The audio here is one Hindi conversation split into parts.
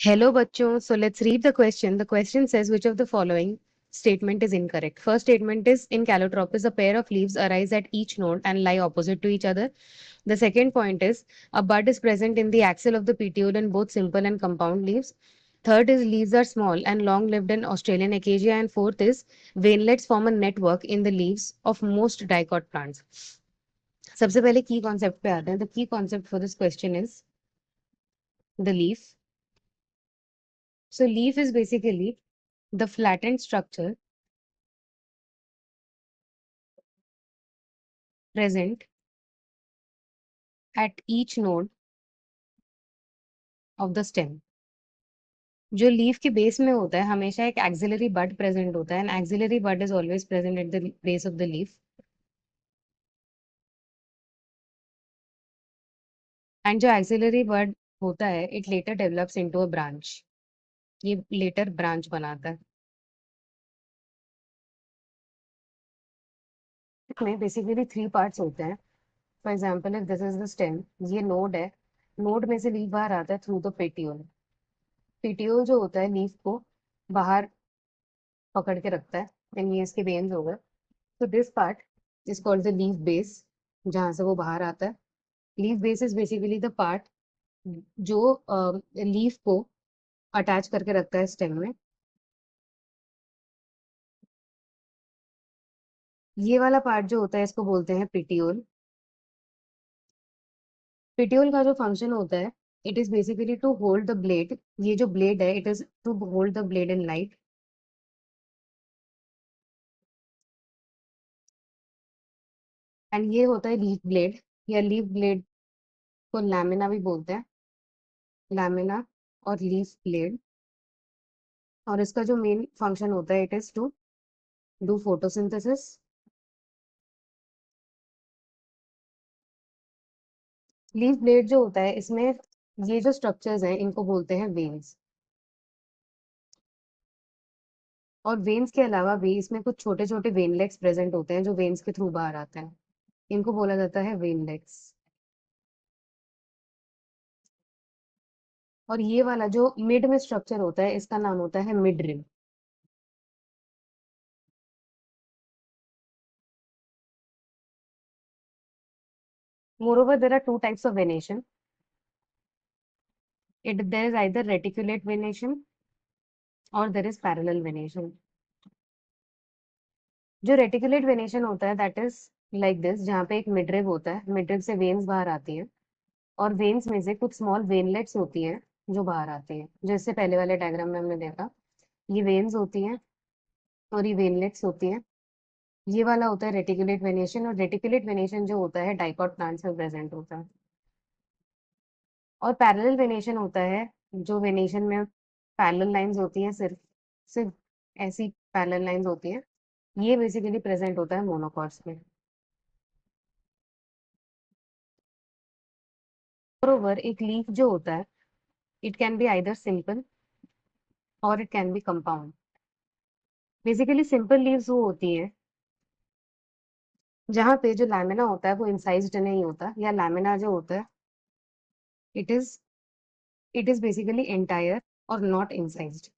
Hello, bachcho. So let's read the question. The question says, which of the following statement is incorrect? First statement is, in Calotropis, a pair of leaves arise at each node and lie opposite to each other. The second point is, a bud is present in the axil of the petiole in both simple and compound leaves. Third is, leaves are small and long-lived in Australian acacia. And fourth is, veinlets form a network in the leaves of most dicot plants. सबसे पहले की कॉन्सेप्ट पे आते हैं. The key concept for this question is the leaf. So leaf is basically the flattened structure present at each node of the stem. जो लीफ के बेस में होता है हमेशा एक एक्सिलरी बड प्रेजेंट होता है and axillary bud is always present at the base of the leaf and जो एक्सिलरी बड होता है it later develops into a branch. ये लेटर ब्रांच बनाता है. इसमें बेसिकली थ्री पार्ट्स होते हैं. For example if this is the stem, ये नोड है. नोड में से लीफ बाहर आता है थ्रू द पेटियोल. पेटियोल जो होता है लीफ को बाहर पकड़ के रखता है एंड ये इसके वेन्स हो गए. So this part is called the leaf base, जहाँ से वो बाहर आता है. Leaf base is basically the part जो लीफ को अटैच करके रखता है स्टेम में. ये वाला पार्ट जो होता है इसको बोलते हैं पिटियोल. पिटियोल का जो फंक्शन होता है it is basically to hold the blade. ये जो ब्लेड है it is to hold the blade in light. And ये होता है लीफ ब्लेड या लीफ ब्लेड को लैमिना भी बोलते हैं. लैमिना और लीफ ब्लेड. और इसका जो मेन फंक्शन होता है it is to do photosynthesis. Leaf blade जो होता है इसमें ये जो स्ट्रक्चर्स हैं इनको बोलते हैं वेन्स. और वेन्स के अलावा भी इसमें कुछ छोटे छोटे वेनलेट्स प्रेजेंट होते हैं जो वेन्स के थ्रू बाहर आते हैं. इनको बोला जाता है वेनलेट्स. और ये वाला जो मिड में स्ट्रक्चर होता है इसका नाम होता है mid rib. Moreover, there are two types of venation. There is either reticulate venation or there is parallel venation. जो रेटिकुलेट वेनेशन होता है दैट इज लाइक दिस, जहाँ पे एक मिडरिब होता है. मिडरिब से वेन्स बाहर आती हैं और वेन्स में से कुछ स्मॉल वेनलेट्स होती हैं जो बाहर आती हैं. जैसे पहले वाले डायग्राम में हमने देखा ये वेन्स होती हैं और ये वेनलेट्स होती हैं. ये वाला होता है रेटिकुलेट वेनेशन. और रेटिकुलेट वेनेशन जो होता है डाइकॉट प्लांट्स में प्रेजेंट होता है. और पैरेलल वेनेशन होता है जो वेनेशन में पैरेलल लाइंस होती हैं, सिर्फ सिर्फ ऐसी पैरेलल लाइंस होती हैं. ये बेसिकली प्रेजेंट होता है मोनोकॉट्स में. मोरोवर एक लीफ जो होता है it can be either simple और it can be compound. Basically simple leaves वो होती हैं जहाँ पे जो लैमिना होता है वो इंसाइज्ड नहीं होता, या लैमिना जो होता है it is it is basically entire और नॉट इंसाइज्ड.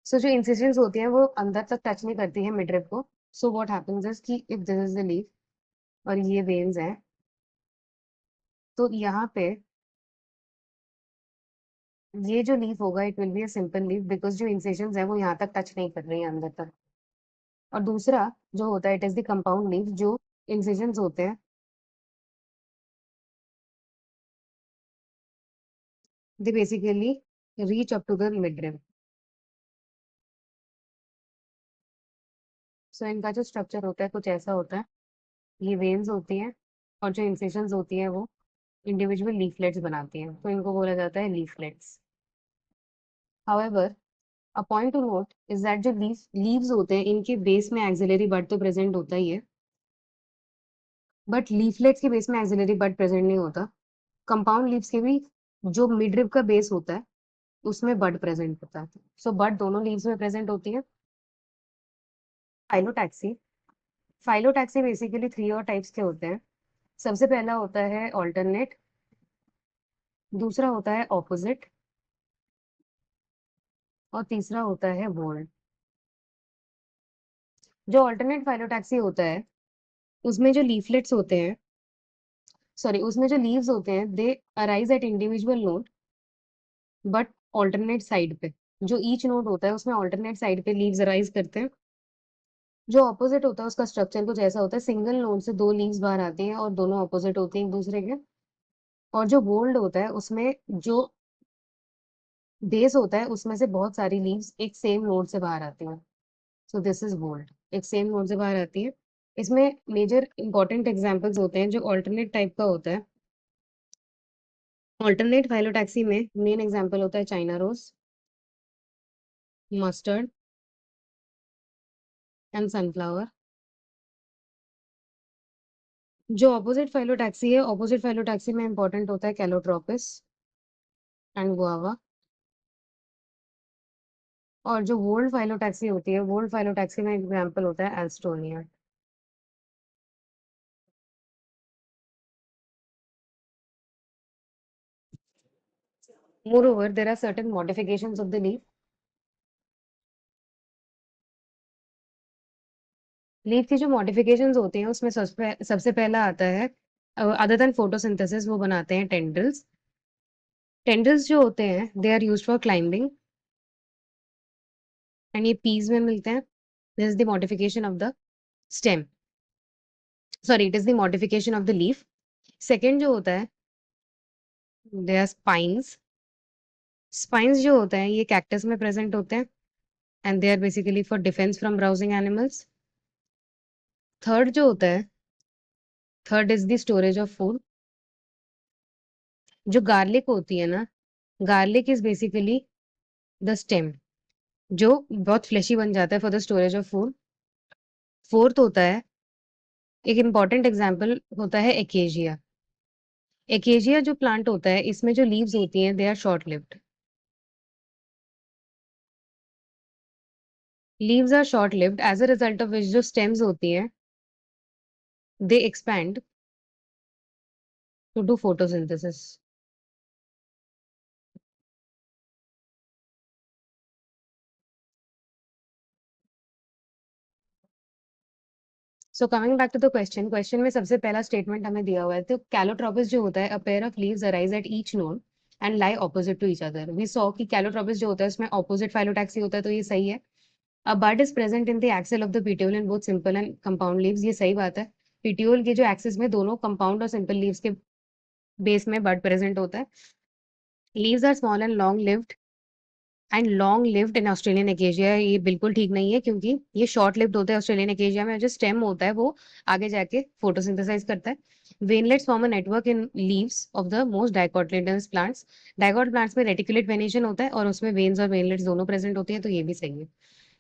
सो जो इंसिजन्स होती हैं वो अंदर तक टच नहीं करती है मिडरिप को. सो व्हाट हैपेंस इज कि if this is the leaf और ये वेन्स हैं तो यहाँ पे ये जो लीफ होगा it will be a simple leaf because जो इंसिजन्स है वो यहाँ तक टच नहीं कर रही है अंदर तक. और दूसरा जो होता है it is the compound leaf. जो इंसिजन्स होते हैं they basically reach up to the midrib. So इनका जो स्ट्रक्चर होता है कुछ ऐसा होता है. ये वेन्स होती हैं और जो इंसिजन्स होती हैं वो इंडिविजुअल लीफलेट्स बनाती हैं, तो इनको बोला जाता है leaflets. However, a point two note is that जो लीव्स होते हैं इनके बेस में एक्सिलरी बड तो प्रेजेंट होता ही है, बट लीफलेट्स के बेस में एक्सिलरी बड प्रेजेंट नहीं होता. कंपाउंड लीव्स के भी जो मिडरिब का बेस होता है उसमें बड प्रेजेंट होता है. सो बड दोनों लीव्स में प्रेजेंट होती है. फाइलोटैक्सी. फाइलोटैक्सी बेसिकली थ्री और टाइप्स के होते हैं. सबसे पहला होता है ऑल्टरनेट. दूसरा होता है ऑपोजिट. और तीसरा होता है बोल्ड। जो अल्टरनेट फाइलोटैक्सी होता है उसमें जो लीफलेट्स होते हैं, सॉरी, उसमें जो लीव्स होते हैं दे arise at individual node but alternate side पे। जो ईच नोड होता है उसमें ऑल्टरनेट साइड पे लीव्स अराइज करते हैं। जो ऑपोजिट होता है उसका स्ट्रक्चर कुछ ऐसा होता है, सिंगल नोड से दो लीव्स बाहर आती हैं और दोनों ऑपोजिट होती हैं एक दूसरे के। और जो बोल्ड होता है उसमें जो बेस होता है उसमें से बहुत सारी लीव्स एक सेम नोड से बाहर आती हैं। सो दिस इज बोल्ड, एक सेम नोड से बाहर आती है। इसमें मेजर इंपॉर्टेंट एग्जांपल्स होते हैं जो ऑल्टरनेट टाइप का होता है। ऑल्टरनेट फाइलोटैक्सी में मेन एग्जांपल होता है China rose, mustard and sunflower. जो ऑपोजिट फाइलोटैक्सी है, ऑपोजिट फाइलोटैक्सी में इंपॉर्टेंट होता है कैलोट्रोपिस एंड गुआवा। और जो वोल्ड फाइलोटैक्सी होती है, वोल्ड फाइलोटैक्सी में एग्जांपल होता है Alstonia. Moreover, there are certain modifications of the leaf. Leaf की जो मॉडिफिकेशंस होती हैं उसमें सबसे पहला आता है, अदर देन फोटोसिंथेसिस, वो बनाते हैं टेंड्रिल्स। टेंड्रिल्स जो होते हैं they are used for climbing and ये पीज में मिलते हैं। This is the modification of the stem, sorry, it is the modification of the leaf. Second जो होता है, दे आर स्पाइंस। स्पाइंस जो होते हैं ये कैक्टस में प्रेजेंट होते हैं and they are basically for defence from browsing animals. Third जो होता है, third is the storage of food. जो गार्लिक होती है ना, garlic is basically the stem जो बहुत फ्लेशी बन जाता है for the storage of food. Fourth होता है, एक इंपॉर्टेंट एग्जाम्पल होता है एकेजिया। एकेजिया जो प्लांट होता है इसमें जो लीव्स होती हैं they are short lived. Leaves are short lived as a result of which जो स्टेम्स होती हैं they expand to do photosynthesis. So coming back to the question, question में सबसे पहला स्टेटमेंट हमें दिया हुआ है, तो कैलोट्रोपिस जो होता है, a pair of leaves arise at each node and lie opposite to each other. We saw कि कैलोट्रोपिस जो होता है उसमें ऑपोजिट फाइलोटैक्सी होता है, तो ये सही है। A bud is present in the axil of the petiole in both simple and compound leaves, ये सही बात है। पिट्यूल के जो एक्सिस में दोनों कंपाउंड और सिंपल लीव्स के बेस में बड प्रेजेंट होता है। Leaves are small and long lived in Australian acacia, ये बिल्कुल ठीक नहीं है क्योंकि ये शॉर्ट लिव्ड होता है ऑस्ट्रेलियन एकेजिया में। जो स्टेम होता है वो आगे जाके फोटोसिंथेसाइज करता है। Veinlets form a network in leaves of the most dicotyledonous plants. Dicot plants में रेटिकुलेट वेनेशन होता है और उसमें वेन्स और वेनलेट्स दोनों प्रेजेंट होती है, तो ये भी सही है।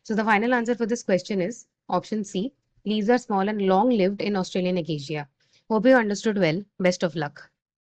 So the final answer for this question is option C. Leaves are small and long lived in Australian acacia. Hope you understood well. Best of luck.